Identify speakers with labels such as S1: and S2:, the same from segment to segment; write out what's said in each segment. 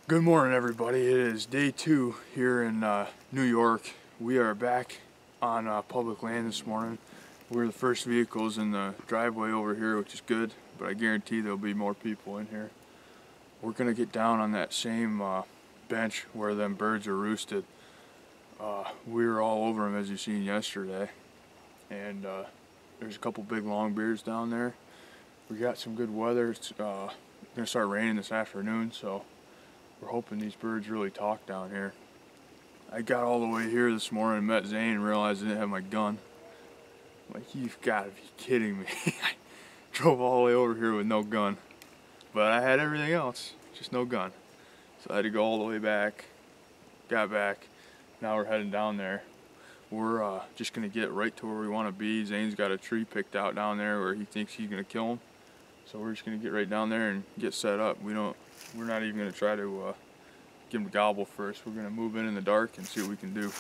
S1: Good morning, everybody. It is day 2 here in New York. We are back on public land this morning. We're the first vehicles in the driveway over here, which is good, but I guarantee there'll be more people in here. We're gonna get down on that same bench where them birds are roosted. We were all over them, as you seen yesterday, and there's a couple big longbeards down there. We got some good weather. It's gonna start raining this afternoon, so we're hoping these birds really talk down here. I got all the way here this morning and met Zane and realized I didn't have my gun. I'm like, you've got to be kidding me. I drove all the way over here with no gun. But I had everything else, just no gun. So I had to go all the way back, got back. Now we're heading down there. We're just going to get right to where we want to be. Zane's got a tree picked out down there where he thinks he's going to kill him. So we're just going to get right down there and get set up. We're not even going to try to give him a gobble first. We're going to move in the dark and see what we can do.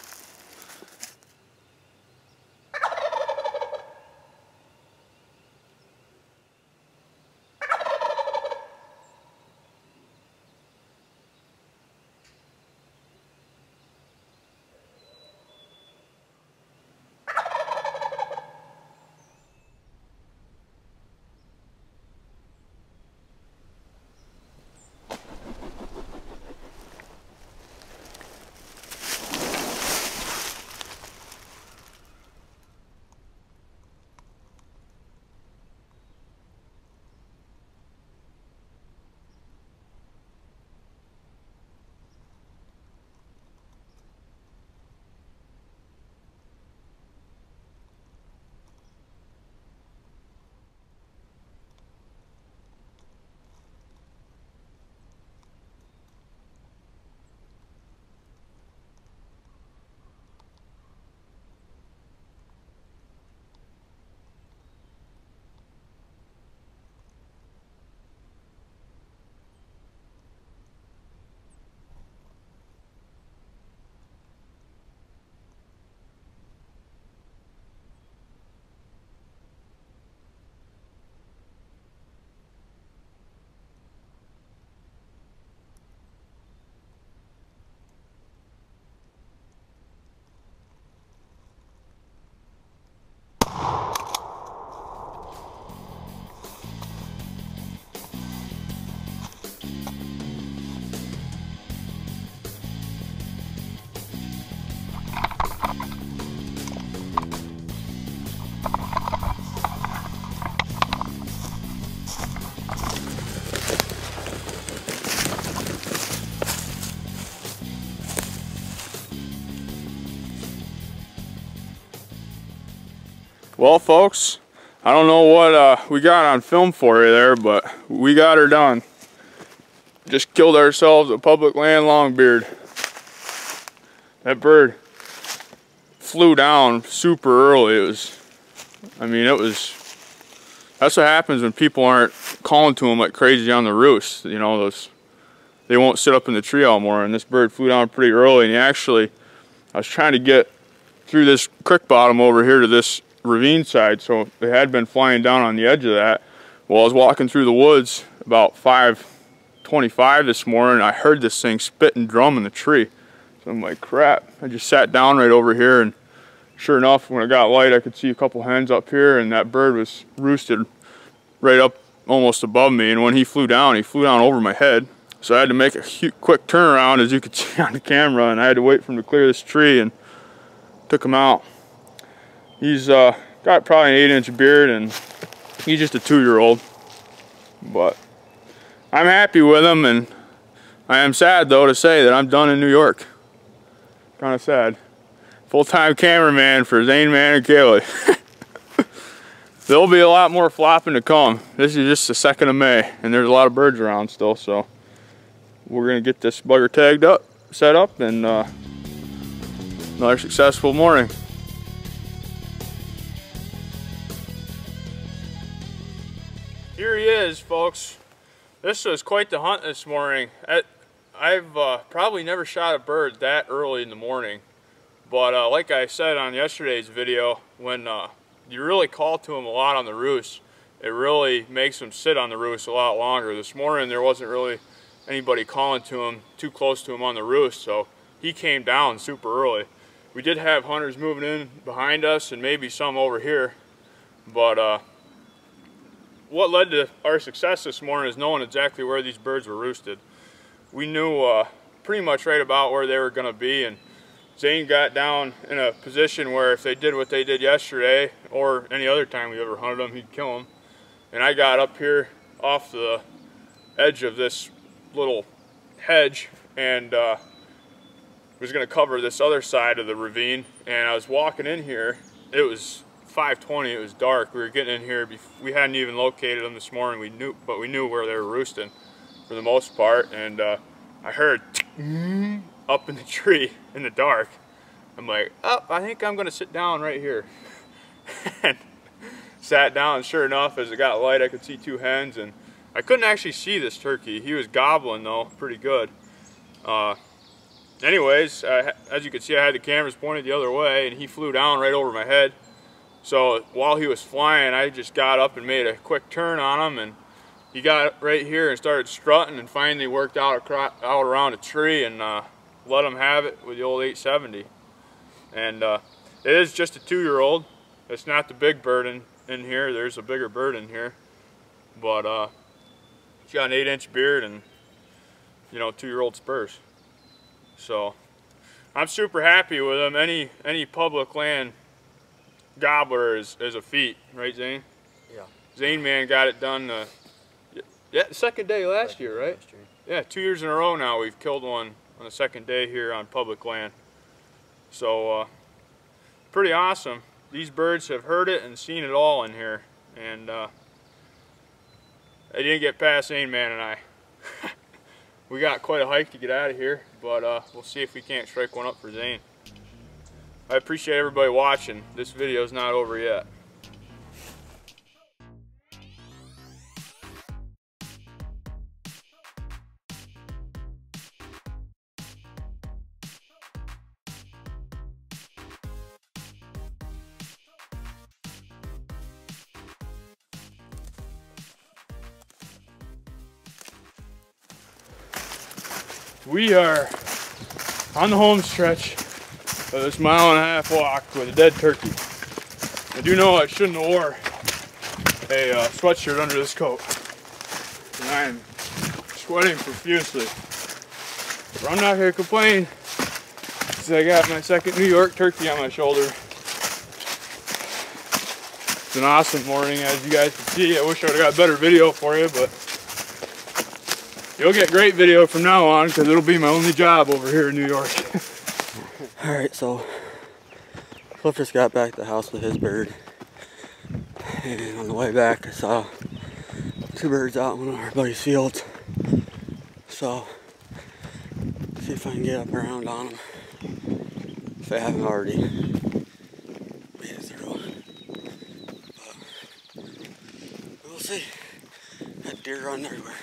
S1: Well, folks, I don't know what we got on film for you there, but we got her done. Just killed ourselves a public land longbeard. That bird flew down super early. That's what happens when people aren't calling to them like crazy on the roost. You know, they won't sit up in the tree all morning. And this bird flew down pretty early, and I was trying to get through this creek bottom over here to this ravine side, so they had been flying down on the edge of that. Well, I was walking through the woods about 5:25 this morning, and I heard this thing spit and drum in the tree. So I'm like, crap. I just sat down right over here, and sure enough, when it got light, I could see a couple hens up here, and that bird was roosted right up almost above me. And when he flew down over my head. So I had to make a quick turnaround, as you could see on the camera, and I had to wait for him to clear this tree, and took him out. He's got probably an 8-inch beard, and he's just a 2-year-old. But I'm happy with him, and I am sad, though, to say that I'm done in New York. Kind of sad. Full-time cameraman for Zane Man and Kaylee. There'll be a lot more flopping to come. This is just the 2nd of May, and there's a lot of birds around still, so we're going to get this bugger tagged up, set up, and another successful morning. Here he is, folks. This was quite the hunt this morning. I've probably never shot a bird that early in the morning, but like I said on yesterday's video, when you really call to them a lot on the roost, it really makes them sit on the roost a lot longer. This morning there wasn't really anybody calling to him too close to him on the roost, so he came down super early. We did have hunters moving in behind us and maybe some over here, but what led to our success this morning is knowing exactly where these birds were roosted. We knew pretty much right about where they were going to be, and Zane got down in a position where if they did what they did yesterday or any other time we ever hunted them, he'd kill them. And I got up here off the edge of this little hedge and was going to cover this other side of the ravine, and I was walking in here. It was 5:20, it was dark. We were getting in here, we hadn't even located them this morning. We knew where they were roosting for the most part, and I heard up in the tree in the dark. I'm like, oh, I think I'm gonna sit down right here. And sat down, and sure enough, as it got light, I could see two hens, and I couldn't actually see this turkey. He was gobbling though, pretty good. Anyways, as you can see, I had the cameras pointed the other way, and he flew down right over my head. So while he was flying, I just got up and made a quick turn on him, and he got right here and started strutting, and finally worked out around a tree and let him have it with the old 870. And it is just a 2-year-old. It's not the big bird in here. There's a bigger bird in here, but he's got an 8-inch beard and, you know, 2-year-old spurs. So I'm super happy with him. Any public land gobbler is a feat, right, Zane?
S2: Yeah.
S1: Zane man got it done. Yeah, the second day last year, right?
S2: Last year.
S1: Yeah, 2 years in a row now we've killed one on the second day here on public land. So pretty awesome. These birds have heard it and seen it all in here, and they didn't get past Zane man and I. We got quite a hike to get out of here, but we'll see if we can't strike one up for Zane. I appreciate everybody watching. This video is not over yet. We are on the home stretch of this 1.5 mile walk with a dead turkey. I do know I shouldn't have wore a sweatshirt under this coat, and I am sweating profusely. But I'm not here to complain, because I got my second New York turkey on my shoulder. It's an awesome morning, as you guys can see. I wish I would have got a better video for you, but you'll get great video from now on, because it'll be my only job over here in New York.
S2: Alright, so Cliff just got back to the house with his bird. And on the way back, I saw 2 birds out in one of our buddy's fields. So, see if I can get up around on them, if I haven't already made it through. But we'll see. That deer running everywhere.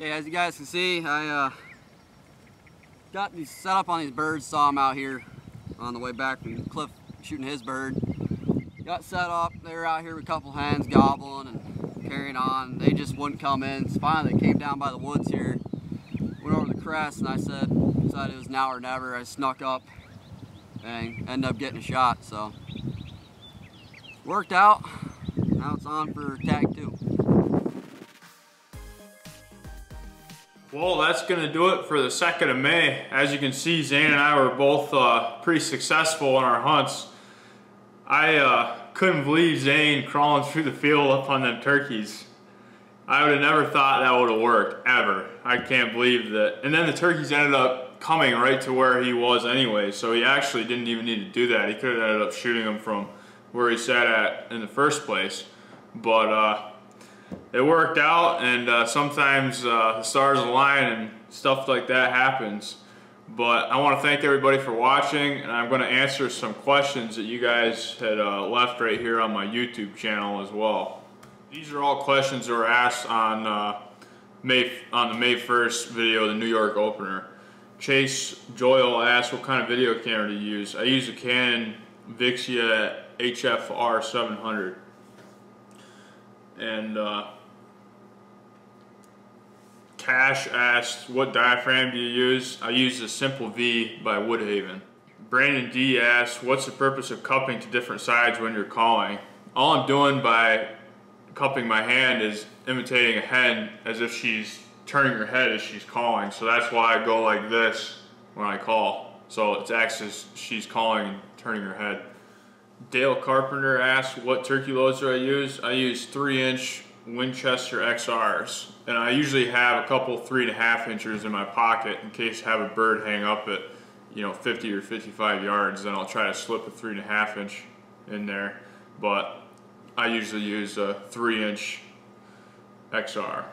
S2: Okay, as you guys can see, I got these set up on these birds, saw them out here on the way back from Cliff shooting his bird. Got set up, they were out here with a couple hens gobbling and carrying on. They just wouldn't come in. So finally they came down by the woods here, went over the crest, and I decided it was now or never. I snuck up and ended up getting a shot, so worked out. Now it's on for tag 2.
S1: Well, that's going to do it for the 2nd of May. As you can see, Zane and I were both pretty successful in our hunts. I couldn't believe Zane crawling through the field up on them turkeys. I would have never thought that would have worked, ever. I can't believe that. And then the turkeys ended up coming right to where he was anyway, so he actually didn't even need to do that. He could have ended up shooting them from where he sat at in the first place. But it worked out, and sometimes the stars align and stuff like that happens. But I want to thank everybody for watching, and I'm going to answer some questions that you guys had left right here on my YouTube channel as well. These are all questions that were asked on the May 1st video, the New York opener. Chase Joyle asked what kind of video camera to use. I use a Canon Vixia HFR 700. And Cash asked, what diaphragm do you use? I use the Simple V by Woodhaven. Brandon D asked, what's the purpose of cupping to different sides when you're calling? All I'm doing by cupping my hand is imitating a hen as if she's turning her head as she's calling. So that's why I go like this when I call. So it acts as she's calling and turning her head. Dale Carpenter asked, what turkey loads do I use? I use 3-inch Winchester XRs, and I usually have a couple 3.5 inchers in my pocket in case I have a bird hang up at 50 or 55 yards. Then I'll try to slip a 3.5 inch in there, but I usually use a 3-inch XR.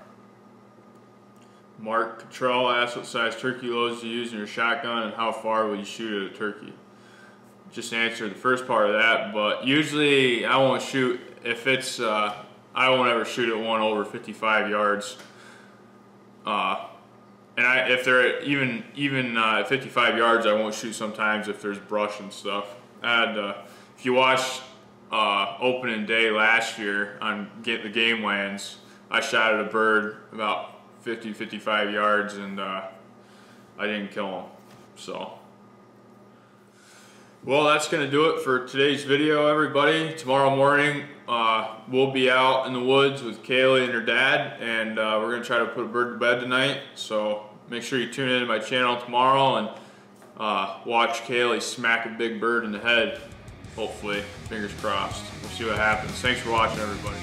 S1: Mark Cottrell asked, what size turkey loads do you use in your shotgun and how far will you shoot at a turkey? Just answered the first part of that, but usually I won't shoot if it's I won't ever shoot at one over 55 yards. And if they're even at 55 yards, I won't shoot sometimes if there's brush and stuff. If you watched opening day last year on Get the Game Lands, I shot at a bird about 50-55 yards, and I didn't kill him. So. Well, that's going to do it for today's video, everybody. Tomorrow morning, we'll be out in the woods with Kaylee and her dad, and we're going to try to put a bird to bed tonight. So make sure you tune in to my channel tomorrow and watch Kaylee smack a big bird in the head, hopefully. Fingers crossed. We'll see what happens. Thanks for watching, everybody.